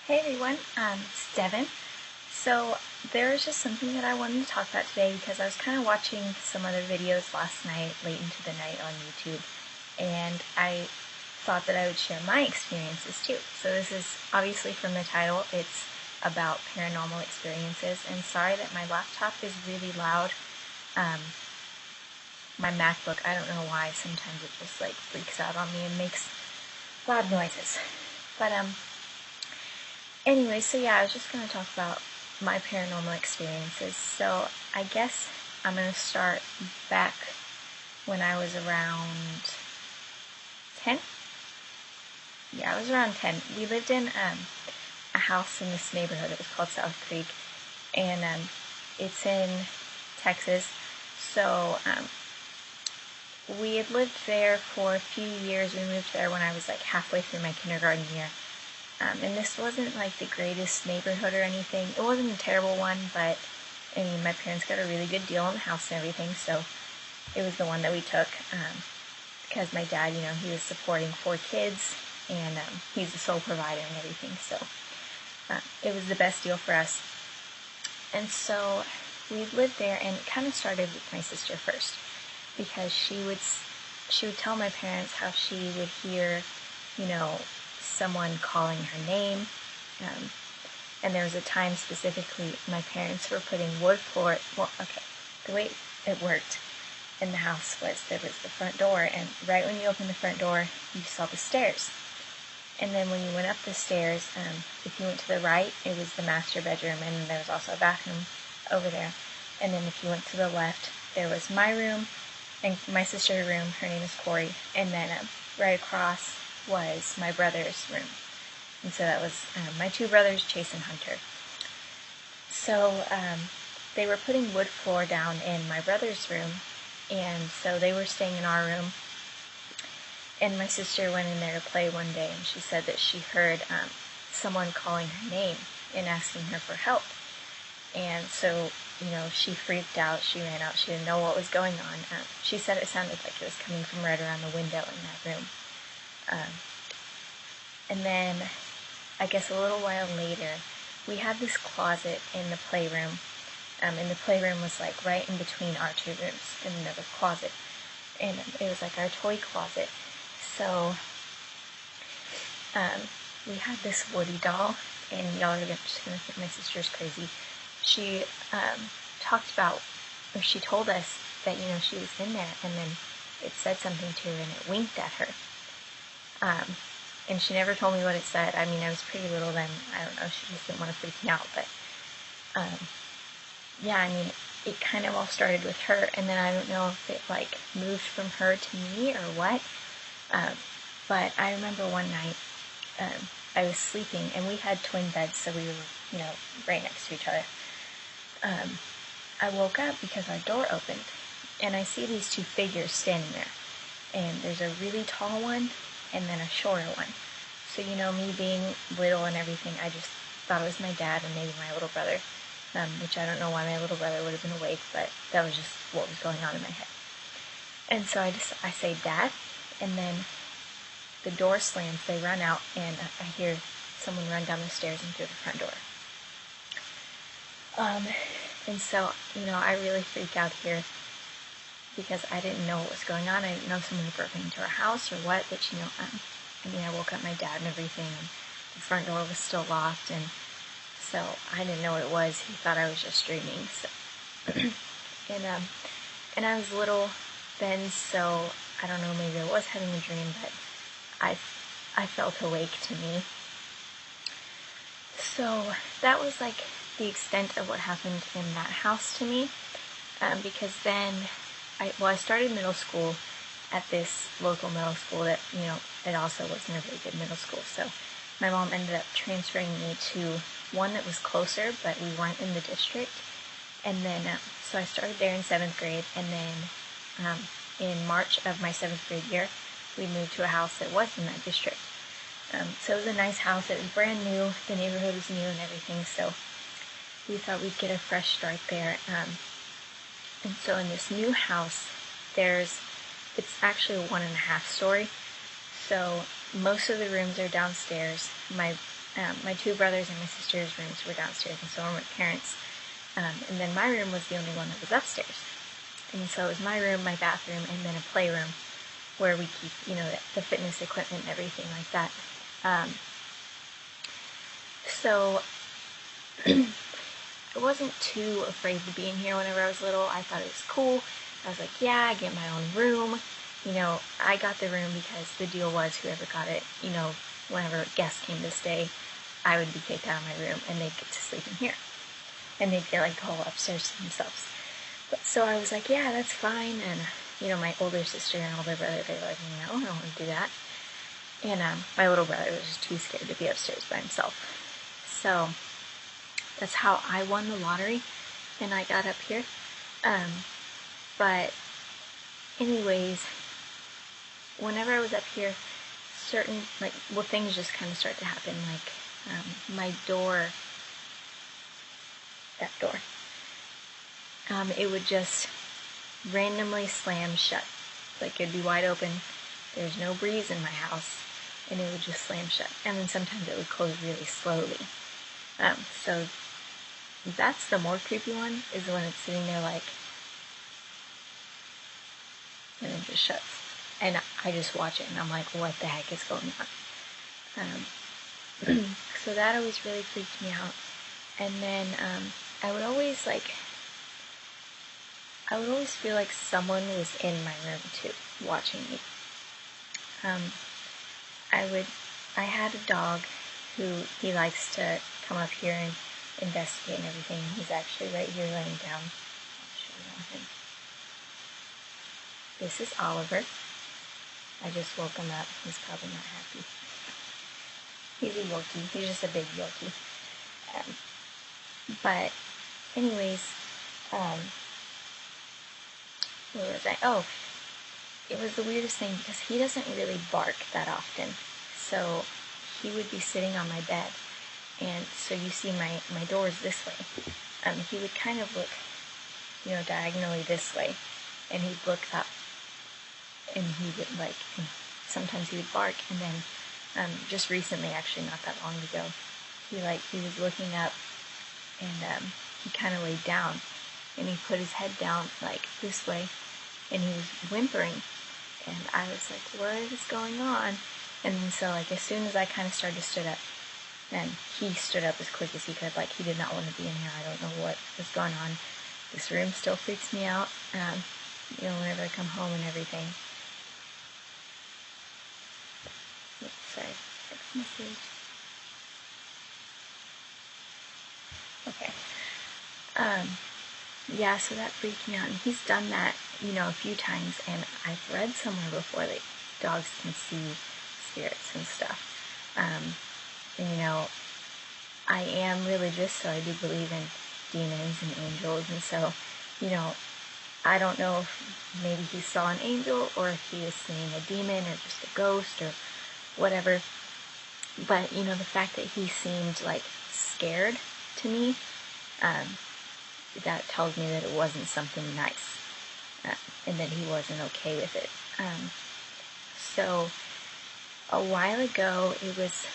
Hey everyone, it's Devin. So there was just something that I wanted to talk about today because I was kind of watching some other videos last night, late into the night on YouTube, and I thought that I would share my experiences too. So this is obviously from the title, it's about paranormal experiences, and sorry that my laptop is really loud. My MacBook, I don't know why, sometimes it just like freaks out on me and makes loud noises. But anyway, so yeah, I was just going to talk about my paranormal experiences. So I guess I'm going to start back when I was around 10. Yeah, I was around 10. We lived in a house in this neighborhood. It was called South Creek, and it's in Texas. So we had lived there for a few years. We moved there when I was like halfway through my kindergarten year. And this wasn't like the greatest neighborhood or anything. It wasn't a terrible one, but I mean, my parents got a really good deal on the house and everything, so it was the one that we took because my dad, he was supporting 4 kids, and he's the sole provider and everything, so it was the best deal for us. And so we lived there, and it kind of started with my sister first, because she would tell my parents how she would hear, someone calling her name, and there was a time specifically my parents were putting wood floor. Well, okay, the way it worked in the house was there was the front door, and right when you opened the front door, you saw the stairs. And then when you went up the stairs, if you went to the right, it was the master bedroom, and there was also a bathroom over there. And then if you went to the left, there was my room and my sister's room. Her name is Corey. And then right across was my brother's room. And so that was my 2 brothers, Chase and Hunter. So they were putting wood floor down in my brother's room, and so they were staying in our room. And my sister went in there to play one day, and she said that she heard someone calling her name and asking her for help. And so, she freaked out. She ran out. She didn't know what was going on. She said it sounded like it was coming from right around the window in that room. And then, I guess a little while later, we had this closet in the playroom. And the playroom was like right in between our 2 rooms, in another closet. And it was like our toy closet. So, we had this Woody doll, and y'all are just going to think my sister's crazy. She she told us that, she was in there, and then it said something to her, and it winked at her. And she never told me what it said. I mean, I was pretty little then. I don't know, she just didn't want to freak me out, but, yeah, I mean, it kind of all started with her, and then I don't know if it, moved from her to me or what, but I remember one night, I was sleeping, and we had twin beds, so we were, right next to each other. I woke up because our door opened, and I see these 2 figures standing there, and there's a really tall one, and then a shorter one. So, me being little and everything, I just thought it was my dad and maybe my little brother, which I don't know why my little brother would have been awake, but that was just what was going on in my head. And so I say, "Dad," and then the door slams, they run out, and I hear someone run down the stairs and through the front door. And so, I really freaked out here because I didn't know what was going on. I didn't know if someone had broken into our house or what, but, I woke up my dad and everything, and the front door was still locked, and so I didn't know what it was. He thought I was just dreaming, so. And I was little then, so I don't know, maybe I was having a dream, but I felt awake to me. So that was the extent of what happened in that house to me, because then I started middle school at this local middle school that, it also wasn't a very good middle school, so my mom ended up transferring me to one that was closer, but we weren't in the district, and then, so I started there in 7th grade, and then, in March of my 7th grade year, we moved to a house that was in that district. So it was a nice house. It was brand new. The neighborhood was new and everything, so we thought we'd get a fresh start there. And so in this new house, it's actually a 1.5 story. So most of the rooms are downstairs. My My two brothers and my sister's rooms were downstairs, and so were my parents. And then my room was the only one that was upstairs. And so it was my room, my bathroom, and then a playroom where we keep, the fitness equipment and everything like that. So I wasn't too afraid to be in here whenever I was little. I thought it was cool. I was like, yeah, I get my own room. I got the room because the deal was whoever got it, whenever guests came to stay, I would be kicked out of my room and they'd get to sleep in here. And they'd get like the whole upstairs to themselves. So I was like, yeah, that's fine. And, my older sister and older brother, they were like, no, I don't want to do that. And my little brother was just too scared to be upstairs by himself. So that's how I won the lottery and I got up here. But anyways, whenever I was up here, things just kind of start to happen. My door, that door, it would just randomly slam shut. It'd be wide open. There's no breeze in my house, and it would just slam shut. And then sometimes it would close really slowly. So that's the more creepy one, is when it's sitting there and it just shuts. And I just watch it, and I'm like, what the heck is going on? So that always really freaked me out. And then I would always feel like someone was in my room too, watching me. I had a dog who he likes to come up here and investigate and everything. He's actually right here laying down. I'll show you him. This is Oliver. I just woke him up. He's probably not happy. He's a Yorkie. He's just a big Yorkie. But anyways, where was I? Oh, it was the weirdest thing because he doesn't really bark that often. So he would be sitting on my bed, and so you see my door is this way. He would kind of look, diagonally this way, and he'd look up, and he would sometimes he would bark, and then just recently, actually not that long ago, he was looking up, and he kind of laid down, and he put his head down this way, and he was whimpering, and I was like, what is going on? And then so as soon as I kind of started to stood up, and he stood up as quick as he could, he did not want to be in here. I don't know what was going on. This room still freaks me out, whenever I come home and everything. Oops, sorry, text message. Okay. Yeah, so that freaked me out, and he's done that, a few times, and I've read somewhere before that dogs can see spirits and stuff. And, I am religious, so I do believe in demons and angels, and so, I don't know if maybe he saw an angel, or if he was seeing a demon, or just a ghost, or whatever, but, the fact that he seemed, scared to me, that tells me that it wasn't something nice, and that he wasn't okay with it. So a while ago, it was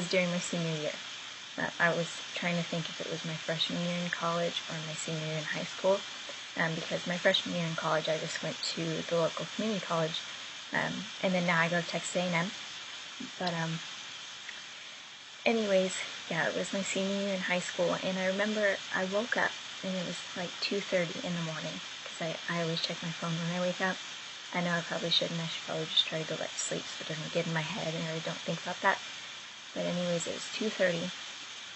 during my senior year. I was trying to think if it was my freshman year in college or my senior year in high school, because my freshman year in college, I just went to the local community college, and then now I go to Texas A&M, but anyways, yeah, it was my senior year in high school, and I remember I woke up, and it was 2:30 in the morning, because I always check my phone when I wake up. I know I probably shouldn't. I should probably just try to go back to sleep so it doesn't get in my head, and I really don't think about that. But anyways, it was 2:30,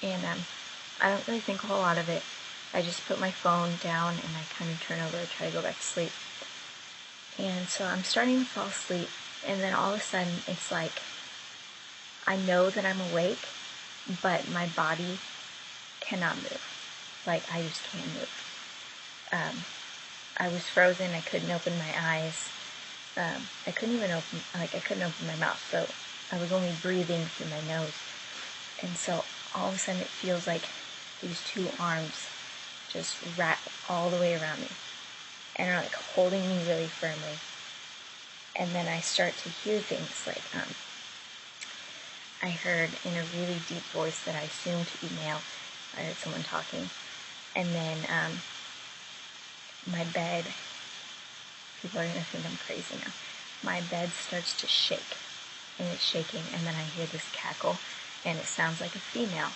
and I don't really think a whole lot of it. I just put my phone down, and I kind of turn over and try to go back to sleep. And so I'm starting to fall asleep, and then all of a sudden, it's I know that I'm awake, but my body cannot move. I just can't move. I was frozen. I couldn't open my eyes. I couldn't even open my mouth, so I was only breathing through my nose. And so all of a sudden it feels like these two arms just wrap all the way around me and are holding me really firmly. And then I start to hear things I heard in a really deep voice that I assumed to be male. I heard someone talking. And then my bed, people are going to think I'm crazy now. My bed starts to shake, and it's shaking, and then I hear this cackle, and it sounds like a female.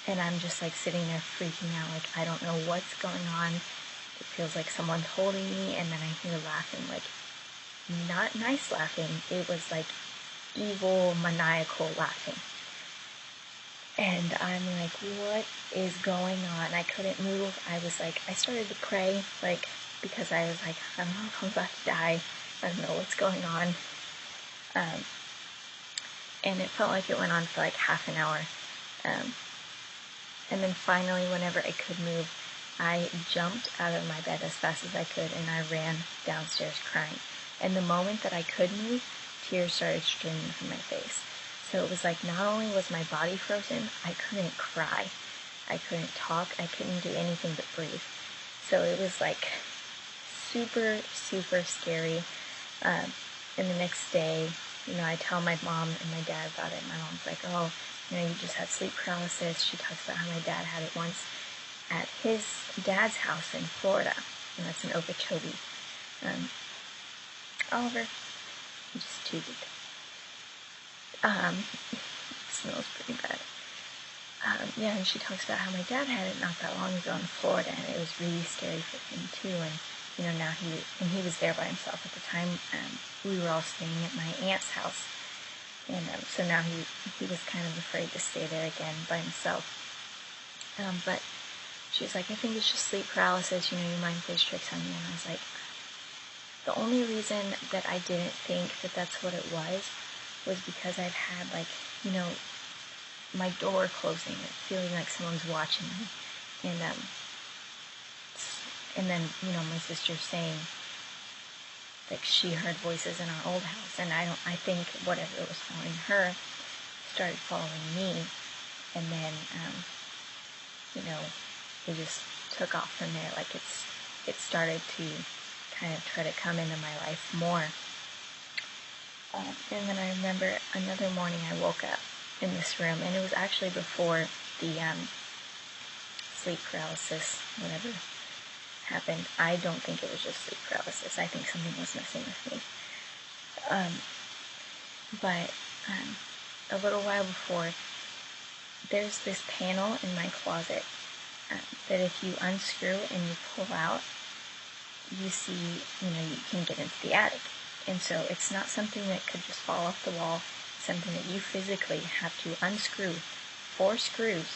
And I'm just like sitting there freaking out, like I don't know what's going on. It feels like someone's holding me, and then I hear laughing, like not nice laughing. It was like evil, maniacal laughing. And I'm like, what is going on? I couldn't move. I started to pray, like, because I was like, I don't know if I'm about to die. I don't know what's going on. And it felt like it went on for like half an hour. And then finally, whenever I could move, I jumped out of my bed as fast as I could, and I ran downstairs crying. And the moment that I could move, tears started streaming from my face. So it was like not only was my body frozen, I couldn't cry. I couldn't talk. I couldn't do anything but breathe. So it was like super, super scary. And the next day, I tell my mom and my dad about it. My mom's like, oh, you just had sleep paralysis. She talks about how my dad had it once at his dad's house in Florida. And that's in Okeechobee. Oliver, you just tooted. Smells pretty bad. Yeah, and she talks about how my dad had it not that long ago in Florida, and it was really scary for him too. And now he was there by himself at the time. We were all staying at my aunt's house, and so now he was kind of afraid to stay there again by himself. But she was like, I think it's just sleep paralysis. Your mind plays tricks on you. And I was like, the only reason that I didn't think that that's what it was because I've had my door closing and feeling like someone's watching me. And then, my sister saying like she heard voices in our old house, and I think whatever was following her started following me, and then, it just took off from there. Like it started to kind of try to come into my life more. And then I remember another morning I woke up in this room, and it was actually before the sleep paralysis, whatever happened. I don't think it was just sleep paralysis. I think something was messing with me. But a little while before, there's this panel in my closet that if you unscrew and you pull out, you see, you can get into the attic. And so it's not something that could just fall off the wall. It's something that you physically have to unscrew 4 screws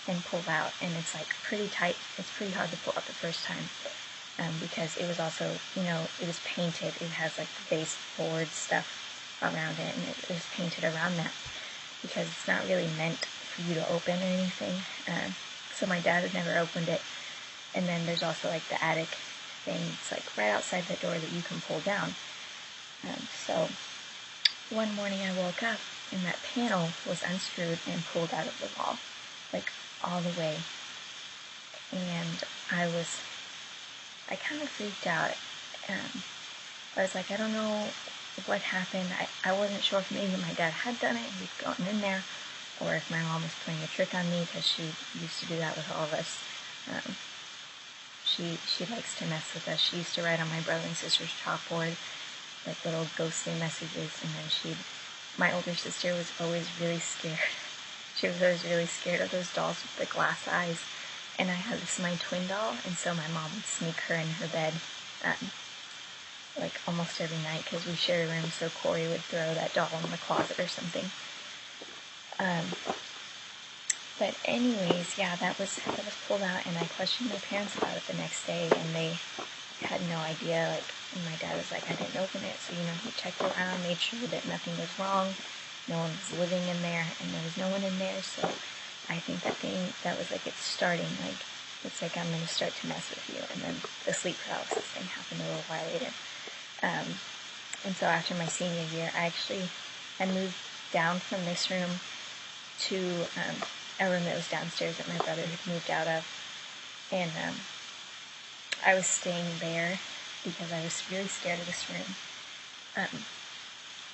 and pull out. And it's like pretty tight. It's pretty hard to pull out the first time because it was also, it was painted. It has like the baseboard stuff around it, and it was painted around that because it's not really meant for you to open or anything. So my dad had never opened it. And then there's also like the attic thing. It's like right outside the door that you can pull down. So one morning I woke up and that panel was unscrewed and pulled out of the wall, like all the way. And I kind of freaked out. I was like, I don't know what happened. I wasn't sure if maybe my dad had done it and he'd gotten in there, or if my mom was playing a trick on me, because she used to do that with all of us. She likes to mess with us. She used to write on my brother and sister's chalkboard like little ghostly messages, and then my older sister was always really scared. She was always really scared of those dolls with the glass eyes, and I had my twin doll, and so my mom would sneak her in her bed like almost every night because we shared a room, so Corey would throw that doll in the closet or something. But anyways, yeah, that was pulled out, and I questioned my parents about it the next day, and they had no idea. Like, and my dad was like, I didn't open it, so he checked around, made sure that nothing was wrong, no one was living in there, and there was no one in there. So I think that was like it's starting. Like, it's like I'm gonna start to mess with you. And then the sleep paralysis thing happened a little while later. And so after my senior year, I moved down from this room to a room that was downstairs that my brother had moved out of, and I was staying there because I was really scared of this room.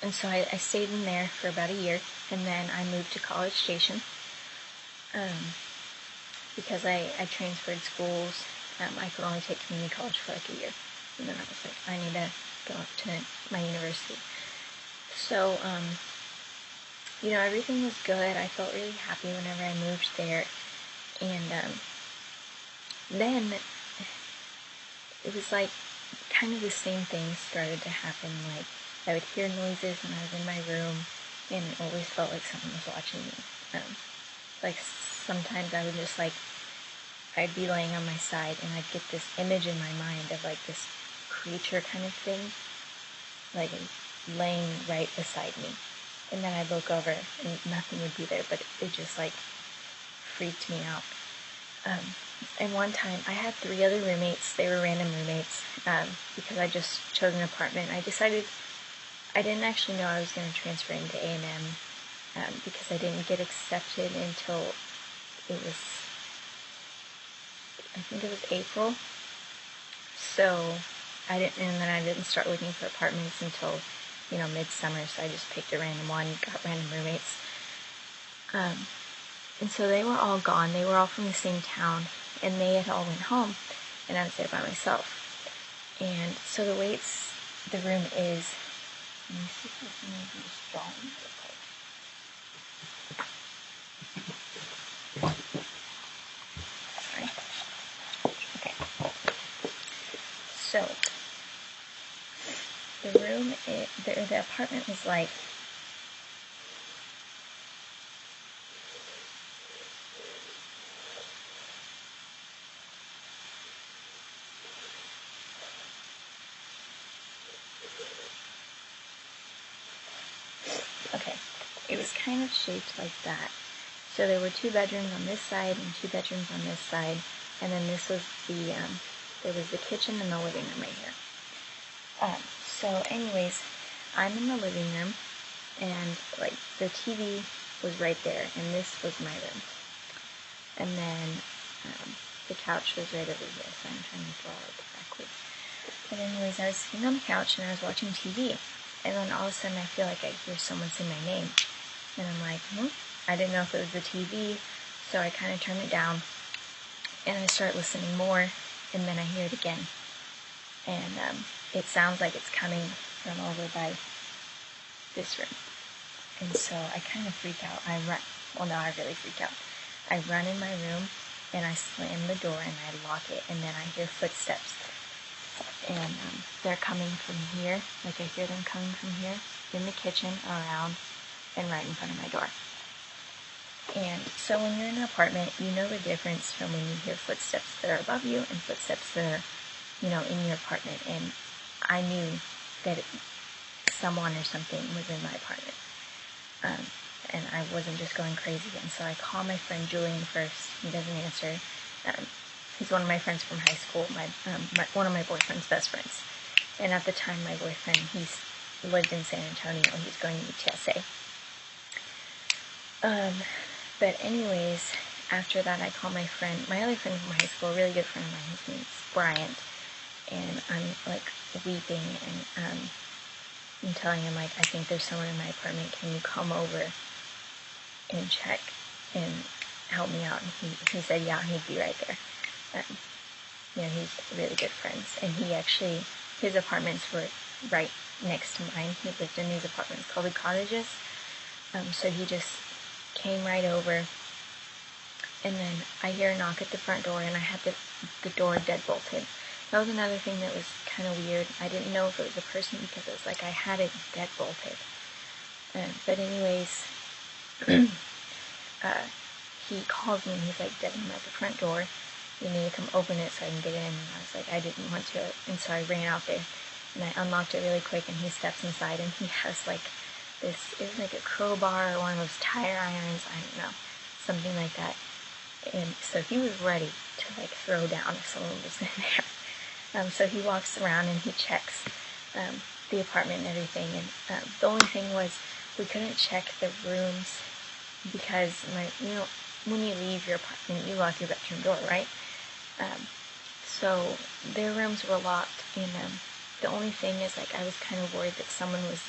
And so I stayed in there for about a year, and then I moved to College Station, because I transferred schools. I could only take community college for like a year, and then I was like, I need to go up to my university. So, everything was good. I felt really happy whenever I moved there, and then it was like kind of the same thing started to happen. Like, I would hear noises when I was in my room, and it always felt like someone was watching me. Like, sometimes I would just, like, I'd be laying on my side, and I'd get this image in my mind of, like, this creature kind of thing, like, laying right beside me. And then I'd look over, and nothing would be there, but it just, like, freaked me out. And one time, I had 3 other roommates. They were random roommates, because I just chose an apartment. I didn't actually know I was going to transfer into A&M, because I didn't get accepted until I think it was April. So and then I didn't start looking for apartments until, midsummer, so I just picked a random one, got random roommates. And so they were all gone. They were all from the same town, and they had all went home, and I was there by myself. And so the room is, let me see if I can move this drawing real quick. Sorry. Okay. So, the apartment was like, it was kind of shaped like that. So there were 2 bedrooms on this side and 2 bedrooms on this side, and then this was there was the kitchen and the living room right here. So anyways, I'm in the living room, and like the TV was right there, and this was my room. And then the couch was right over here, so I'm trying to draw it backwards. But anyways, I was sitting on the couch and I was watching TV, and then all of a sudden I feel like I hear someone say my name. And I'm like, I didn't know if it was the TV, so I kind of turned it down, and I start listening more, and then I hear it again. And it sounds like it's coming from over by this room. And so I kind of freak out. I really freak out. I run in my room, and I slam the door, and I lock it, and then I hear footsteps. And they're coming from here, like I hear them coming from here, in the kitchen, around, and right in front of my door. And so when you're in an apartment, you know the difference from when you hear footsteps that are above you and footsteps that are, in your apartment. And I knew that someone or something was in my apartment. And I wasn't just going crazy. And so I call my friend Julian first. He doesn't answer. He's one of my friends from high school, one of my boyfriend's best friends. And at the time, my boyfriend, he lived in San Antonio. He was going to UTSA. But anyways, after that, I call my other friend from high school, a really good friend of mine. His name's Bryant. And I'm, like, weeping, and I'm telling him, like, I think there's someone in my apartment. Can you come over and check and help me out? And he said, yeah, he'd be right there. He's really good friends. And his apartments were right next to mine. He lived in these apartments called the cottages. So he just came right over, and then I hear a knock at the front door, and I had the door deadbolted. That was another thing that was kind of weird. I didn't know if it was a person because it was like I had it deadbolted. But anyways, he calls me, and he's like, Devin, I'm at the front door. You need to come open it so I can get in. And I was like, I didn't want to, and so I ran out there, and I unlocked it really quick, and he steps inside, and he has like this is like a crowbar or one of those tire irons, I don't know, something like that. And so he was ready to like throw down if someone was in there. So he walks around and he checks the apartment and everything. And the only thing was we couldn't check the rooms because when you leave your apartment, you lock your bedroom door, right? So their rooms were locked, and the only thing is, like, I was kind of worried that someone was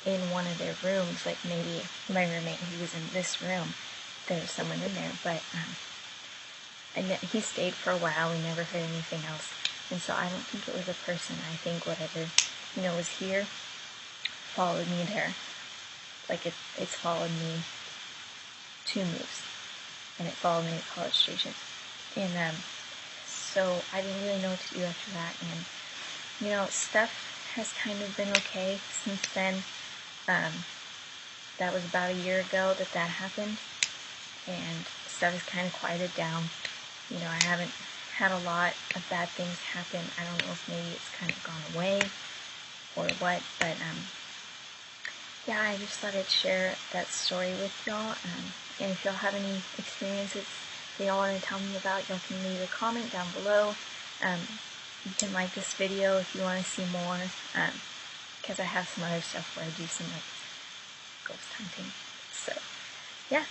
in one of their rooms, like maybe my roommate, he was in this room, there was someone in there, but and he stayed for a while. We never heard anything else, and so I don't think it was a person. I think whatever, was here followed me there. Like it's followed me 2 moves, and it followed me to College Station, and so I didn't really know what to do after that, and stuff has kind of been okay since then. That was about a year ago that happened, and stuff has kind of quieted down. I haven't had a lot of bad things happen. I don't know if maybe it's kind of gone away or what, but yeah, I just thought I'd share that story with y'all. And if y'all have any experiences that y'all want to tell me about, y'all can leave a comment down below. You can like this video if you want to see more, because I have some other stuff where I do some ghost hunting. So yeah.